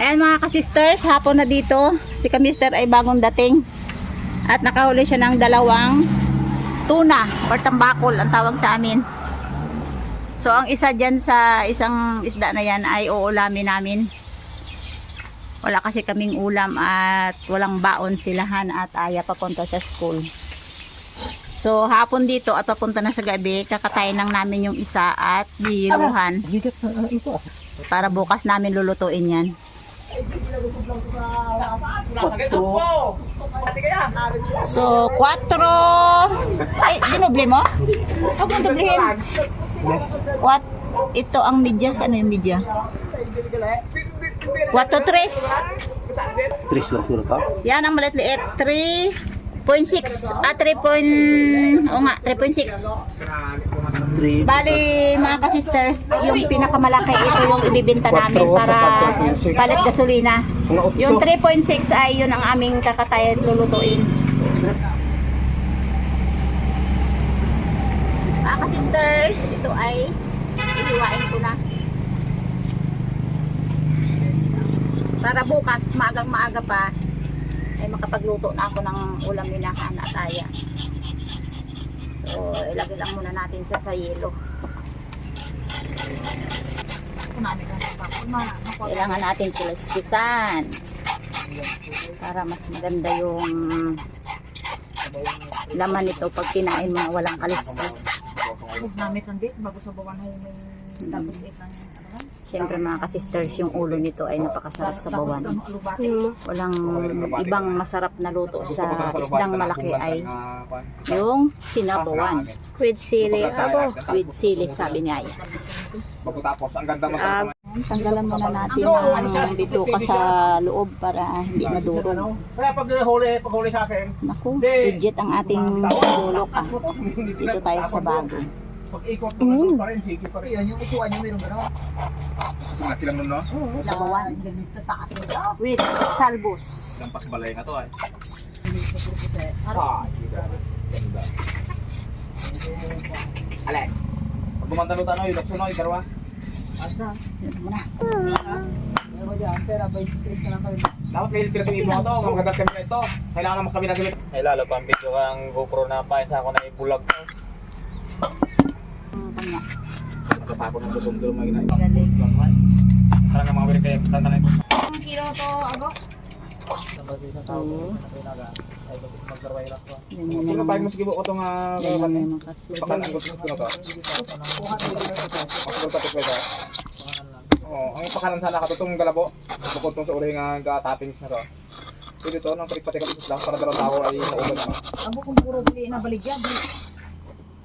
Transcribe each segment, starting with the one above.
Ayan mga ka-sisters, hapon na dito. Si ka-mister ay bagong dating. At nakahuli siya ng dalawang tuna or tambakol ang tawag sa amin. So ang isa dyan sa isang isda na yan ay uulamin namin. Wala kasi kaming ulam at walang baon silahan at Aya papunta sa school. So hapon dito at papunta na sa gabi, kakatayin lang namin yung isa at diluhan. Para bukas namin lulutuin yan. So 4. Ay, dinoble mo? Huwag mong doblehin. Ito ang medyas. Ano yung medya? 4-3. 3 lang puro ka? Yan ang maliit-liit. 3.6. 3.6. Bali mga ka-sisters, yung pinakamalaki ito yung ibibenta namin para palit gasolina. Yung 3.6 ay yun ang aming kakatayan lulutuin. Mga ka-sisters, ito ay ihiwain ko na. Para bukas, maagang maaga pa, ay makapagluto na ako ng ulam ni Nahan at Aya. So, ilagay lang muna natin sa sayelo. Kailangan natin kilaskisan para mas maganda yung laman nito pag kinain mo walang kaliskis. Siyempre mga ka-sisters, yung ulo nito ay napakasarap sa bawan. Walang ibang masarap na luto sa isdang malaki ay yung sinabawan. With sili. With sili, sabi niya. Tanggalan muna natin ang bituka sa loob para hindi madurog. Kaya pag huli sa akin, Naku, legit ang ating bulok. Dito tayo sa bago. pag-ikot mo pa rin, sige pa rin. Yan yung upuan nyo, meron gano'n. Kasi laki lang nun, no? Labawan. Ganito sa taas nito. With salbos. Lampas balay nga to, ay. Ganda. Alay. Pag gumantanong ano, yung lakso no, yung garwa. As na. Yan muna. Meron ba dyan? Pero 23 na lang kami. Dapat may pinagawin mo ito, magandang kami ito. Kailangan naman kami nagamit. Ay lalo pa ang video kang GoPro na pain sa ako na ibulag to. Kanya. Nakapako ng susundo mga ginay. Galing. Parang mga wili kayo, tantanan ko. Ang kilo to, Ago? Oo. Yan Hindi yan mo pahig mo sige ko itong yan yan kasi. pakanan ko ito na to. Pagkakapit ko ito. Oo, ang pakanan sana ka itong galabo. Bukod itong sa uli nga toppings na to. Pwede ito, nang patik-patik lang para dalawang tao ay naulan na. Ang bukong puro bili na baligyan.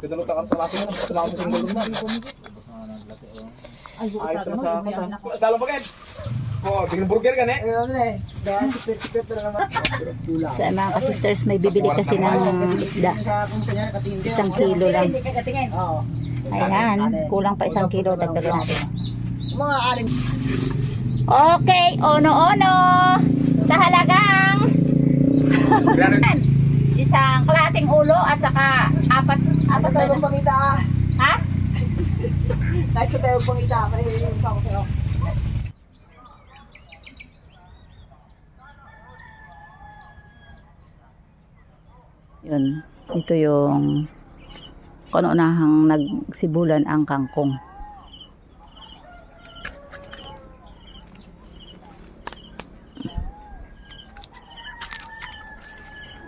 Kasi luta ka sa lahat na, sa lahat sa single na. Ay, bukas Ayos na na sa naman. kanta. Salo pa kayo. Oo, biglang burger ka ne. Ayun na eh. Dahil sipit-sipit na naman. Sa mga ka-sisters, may bibili kasi ng isda. 1 kilo lang. Oo. Ayan, kulang pa 1 kilo. Dagdagan natin. Mga aling. Okay, ono-ono. Sa halagang isang kalahating ulo at saka apat At na. tayo pangita. Ha? Kahit sa tayo pangita. Kaya yung sa ako sa'yo. Yun, ito yung kauna-unahang nagsibulan ang kangkong.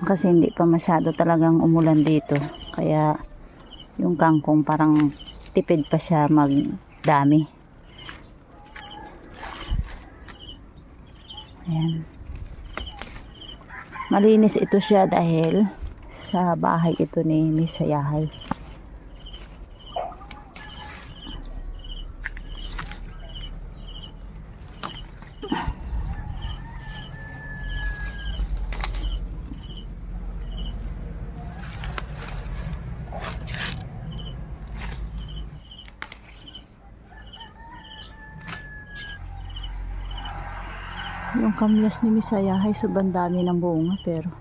Kasi hindi pa masyado talagang umulan dito. Kaya yung kangkong parang tipid pa siya magdami. Ayan. Malinis ito siya dahil sa bahay ito ni Miss Sayahay. Yung kamyas ni Miss Sayahay sobrang dami ng bunga pero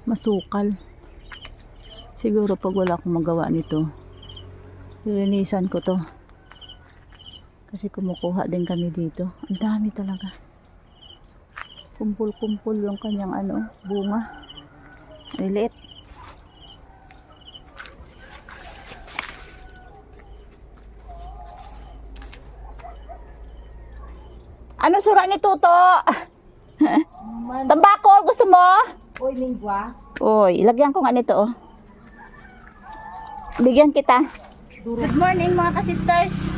masukal. Siguro pag wala akong magawa nito, lilinisan ko to. Kasi kumukuha din kami dito. Ang dami talaga. Kumpul-kumpul yung kanyang bunga. Lilit. Ano sura ni Tuto? Tambakol, gusto mo? Uy, lingwa. Uy, ilagyan ko nga nito, oh. Bigyan kita. Good morning mga ka-sisters.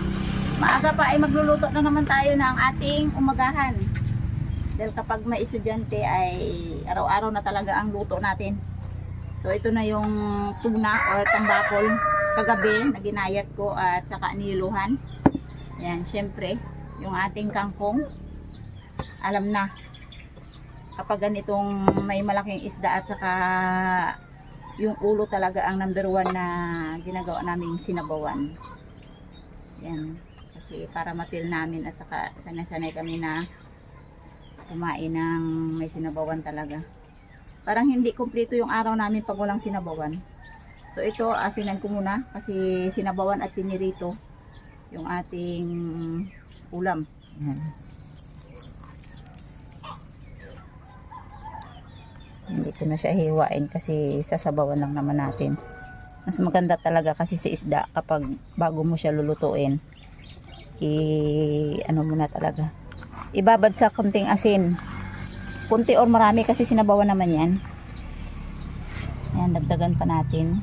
Maaga pa ay magluluto na naman tayo ng ating umagahan. Dahil kapag may estudyante ay araw-araw na talaga ang luto natin. So ito na yung tuna or tambakol kagabi na ginayat ko at saka niluhan. Yan, syempre, yung ating kangkong. Alam na, kapag ganitong may malaking isda at saka yung ulo talaga ang number 1 na ginagawa naming sinabawan. Yan, kasi para mapil namin at saka sanay-sanay kami na kumain ng may sinabawan talaga. Parang hindi kumpleto yung araw namin pag walang sinabawan. So ito, asinan ko muna kasi sinabawan at pinirito yung ating ulam. Yan. Hindi ko na siya hiwain kasi sasabawan lang naman natin. Mas maganda talaga kasi sa isda kapag bago mo siya lulutuin, ano muna talaga, ibabad sa konting asin, kunti or marami kasi sinabawan naman yan. Yan, dagdagan pa natin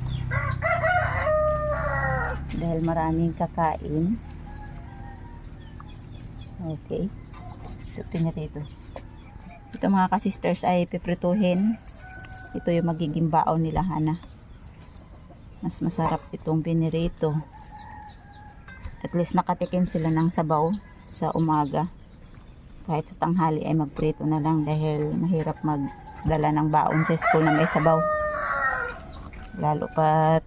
dahil maraming kakain. Okay, tutin natin ito. Ito mga ka-sisters ay piprituhin. Ito yung magiging baon nila, Hana. Mas masarap itong pinirito. At least nakatikim sila ng sabaw sa umaga. Kahit sa tanghali ay magprito na lang dahil mahirap magdala ng baon sa school na may sabaw. Lalo pat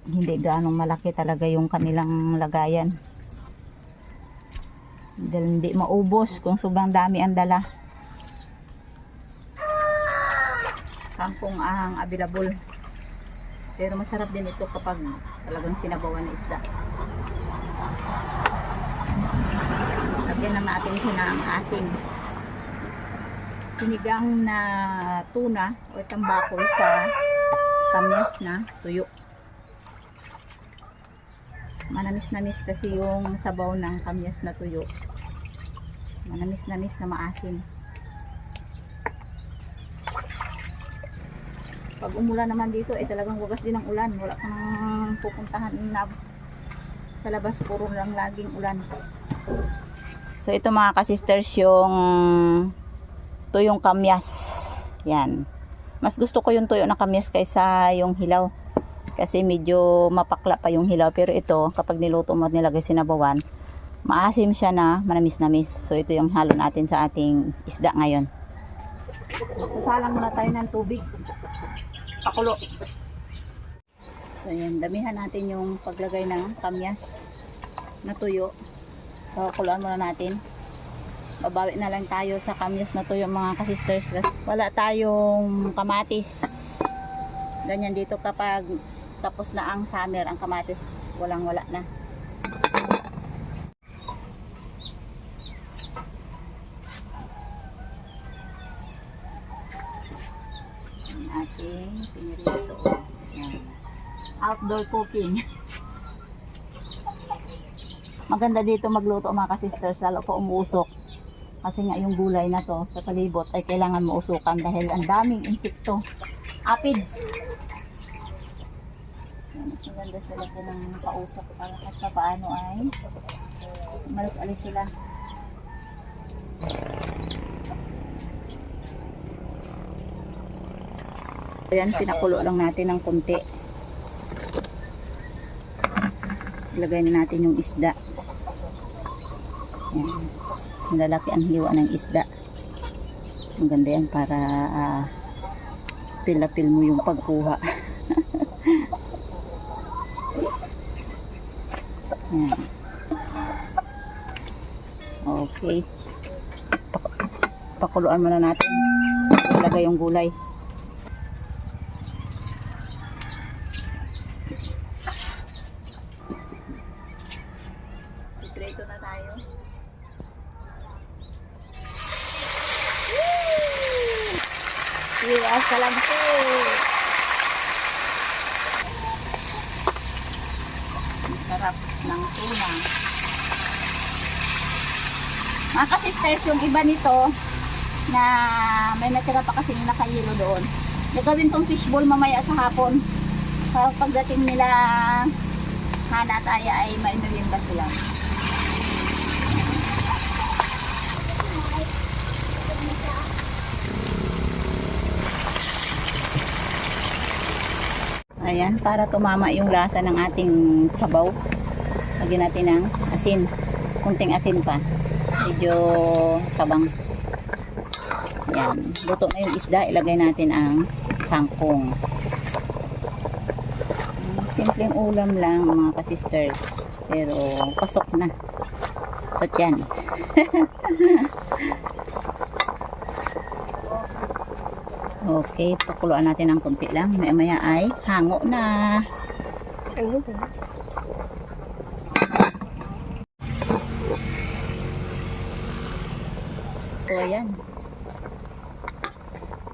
hindi gaanong malaki talaga yung kanilang lagayan. Dahil hindi maubos kung sobrang dami ang dala. Kangkong ang available. Pero masarap din ito kapag talagang sinabawan na isda. Lagyan lang natin siya ng asin. Sinigang na tuna o tambakol sa kamyas na tuyo. Manamis-namis kasi yung sabaw ng kamyas na tuyo. Manamis-namis na maasim. Pag umulan naman dito ay talagang wagas din ang ulan. Wala kang pupuntahan na sa labas, puro lang laging ulan. So ito mga ka-sisters yung tuyong kamyas. Yan. Mas gusto ko yung tuyo na kamyas kaysa yung hilaw. Kasi medyo mapakla pa yung hilaw. Pero ito, kapag niluto mo at nilagay sinabawan, maasim siya na manamis-namis. So ito yung halo natin sa ating isda ngayon. Sasalang muna tayo ng tubig. Pakulo. So yan, damihan natin yung paglagay ng kamyas na tuyo. Pakuluan muna natin. Babawi na lang tayo sa kamyas na tuyo mga ka-sisters. Wala tayong kamatis. Ganyan dito kapag tapos na ang summer, ang kamatis walang-wala na. Ating pinirito. Yan. Outdoor cooking. Maganda dito magluto mga ka-sisters, lalo po umuusok. Kasi nga yung gulay na to sa palibot ay kailangan mausukan dahil ang daming insekto. Aphids. Yan, mas maganda sila po ng pausok para kahit pa paano ay malis-alis sila. Ayan, pinakulo lang natin ng konti. Ilagay na natin yung isda. Ayan. Malalaki ang hiwa ng isda. Maganda yan para pila-pil mo yung pagkuha. Ayan. Okay. Pakuluan muna natin. Ilagay yung gulay. Sikreto na tayo. Yes, kalagsi. Ang sarap ng tuna. Mga ka-sisters, yung iba nito na may natira pa kasi nakayilo doon. Gagawin tong fishball mamaya sa hapon. Para pagdating nila Hana at Aya ay may merienda sila. Ayan, para tumama yung lasa ng ating sabaw. Lagyan natin ng asin. Kunting asin pa. Medyo tabang. Ayan. Luto na yung isda. Ilagay natin ang kangkong. Simpleng ulam lang mga ka-sisters. Pero pasok na sa tiyan. Okay, pakuluan natin ng konti lang. Maya-maya ay hango na. So, ayan.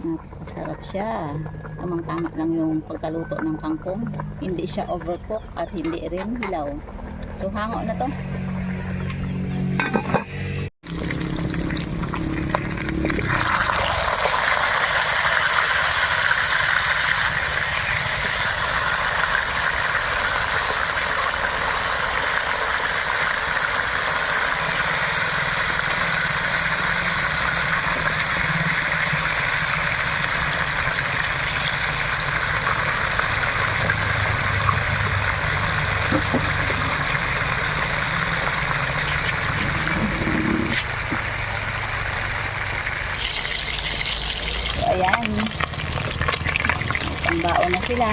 Napakasarap siya. Tamang-tama lang yung pagkaluto ng kangkong. Hindi siya overcook at hindi rin hilaw. So, hango na to. So, ayan. Pambao na sila.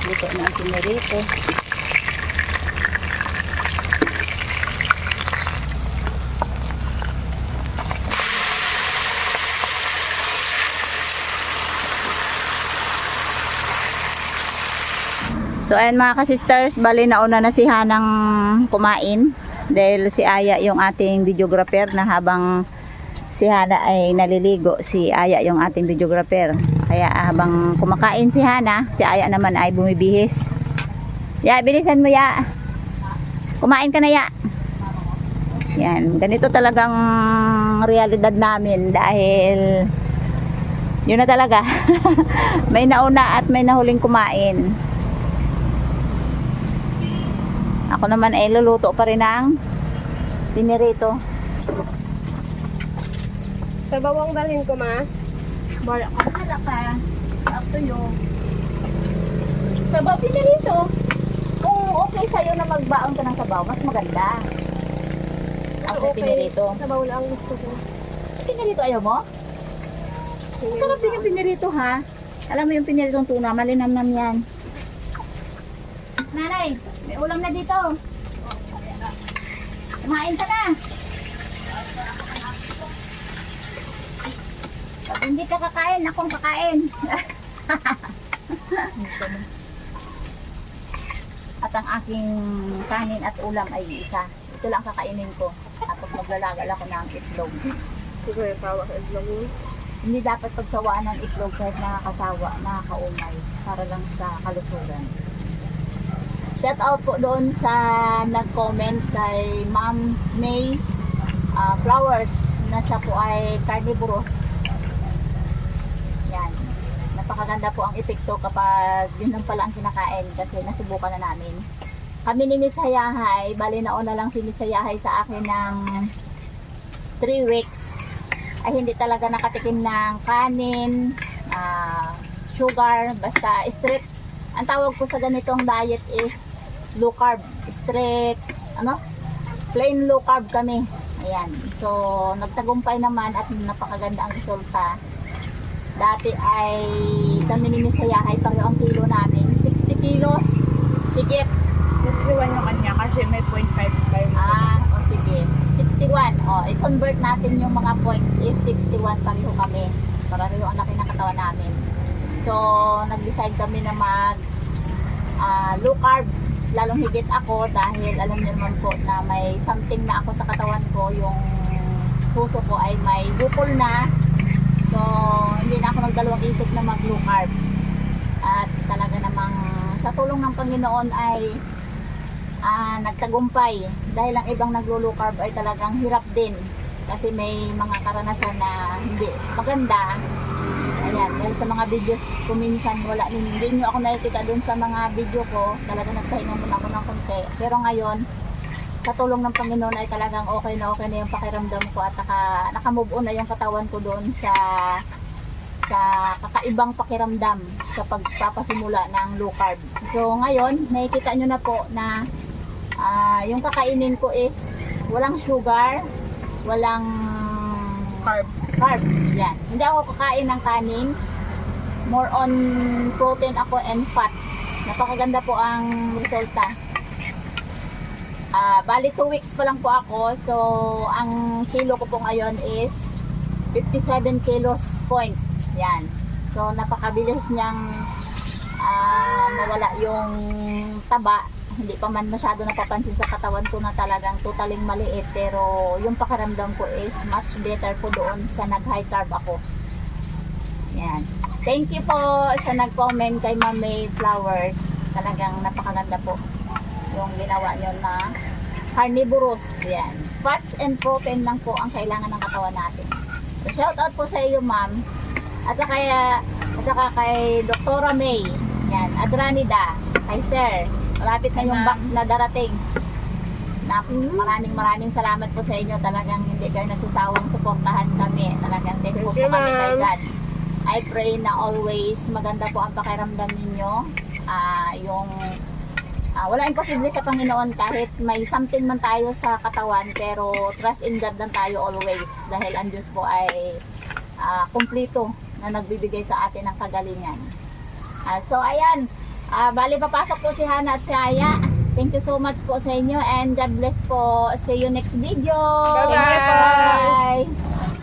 Luto na ang pinirito. So, ayan mga ka-sisters, bali nauna na si Hanang kumain. Dahil si Aya yung ating videographer na habang si Hana ay naliligo, si Aya yung ating videographer. Kaya habang kumakain si Hana, si Aya naman ay bumibihis. Ya, bilisan mo ya. Kumain ka na ya. Yan, ganito talagang realidad namin dahil yun na talaga. May nauna at may nahuling kumain. Ako naman ay luluto pa rin ng pinirito. Sa bawang dalhin ko, ma. Bala ka. Bala ka. Up to you. Sabaw pinirito. Kung okay sa'yo na magbaon ka ng sabaw, mas maganda. After pinirito. Sabaw lang gusto ko. Pinirito ayaw mo? Sarap din yung pinirito ha. Alam mo yung piniritong tuna, malinamnam yan. Nanay, may ulam na dito. Kumain ka na. Pag hindi ka kakain, akong kakain. At ang aking kanin at ulam ay isa. Ito lang kakainin ko. Tapos maglalagal ako ng itlog. Siguro yung tawa sa itlog mo. Hindi dapat pagsawaan ng itlog kahit nakakasawa, nakakaumay. Para lang sa kalusugan. Shout out po doon sa nag-comment kay Ma'am May Flowers na siya po ay carnivorous. Yan. Napakaganda po ang epekto kapag yun lang pala ang kinakain kasi nasubukan na namin. Kami ni Miss Hayahay, bali nauna lang si Miss Hayahay sa akin ng 3 weeks ay hindi talaga nakatikim ng kanin, sugar, basta strict. Ang tawag ko sa ganitong diet is low carb, straight, plain low carb kami. Ayan. So, nagtagumpay naman at napakaganda ang resulta. Dati ay kami ni Miss Hayahay, pareho ang kilo namin, 60 kilos, higit. 61 yung kanya kasi may 0.55. O sige, 61. O, i-convert natin yung mga points is 61, pareho kami. Pareho ang laki ng katawan namin. So, nag-decide kami na mag low carb. Lalong higit ako dahil alam niyo naman po na may something na ako sa katawan ko, yung suso ko ay may bukol na So, hindi na ako nagdalawang isip na mag-low carb. At talaga namang sa tulong ng Panginoon ay nagtagumpay. Dahil ang ibang naglo-low carb ay talagang hirap din. Kasi may mga karanasan na hindi maganda. Ayan, dahil sa mga videos ko minsan wala, hindi nyo ako nakikita dun sa mga video ko. Talaga nagpahinga muna ako ng konti. Pero ngayon, sa tulong ng Panginoon ay talagang okay na yung pakiramdam ko at naka-move on na yung katawan ko doon sa kakaibang pakiramdam sa pagpapasimula ng low carb. So ngayon, nakikita nyo na po na yung kakainin ko is walang sugar, walang carbs. Yan. Hindi ako kakain ng kanin. More on protein ako and fats. Napakaganda po ang resulta. Bali 2 weeks pa lang po ako. So, ang kilo ko po ngayon is 57 kilos point. Yan. So, napakabilis niyang mawala yung taba. Hindi pa man masyado napapansin sa katawan ko na talagang totaling maliit. Pero, yung pakiramdam ko is much better po doon sa nag-high carb ako. Yan. Thank you po sa nag-comment kay Ma'am May Flowers. Talagang napakaganda po yung ginawa nyo na carnivorous. Yan. Fats and protein lang po ang kailangan ng katawan natin. So, shout out po sa iyo, ma'am. At saka kay Doktora May. Yan. Adranida. Kay Sir. Malapit na yung box na darating. Maraming salamat po sa inyo. Talagang hindi kayo nagsusawang suportahan kami. Talagang thankful po kami kay God. I pray na always maganda po ang pakiramdam ninyo. Wala imposible sa Panginoon kahit may something man tayo sa katawan, pero trust in God lang tayo always dahil ang Diyos po ay kumpleto na nagbibigay sa atin ng kagalingan. So ayan, bali papasok po si Hana at si Aya. Thank you so much po sa inyo and God bless po. See you next video. Bye-bye. Bye.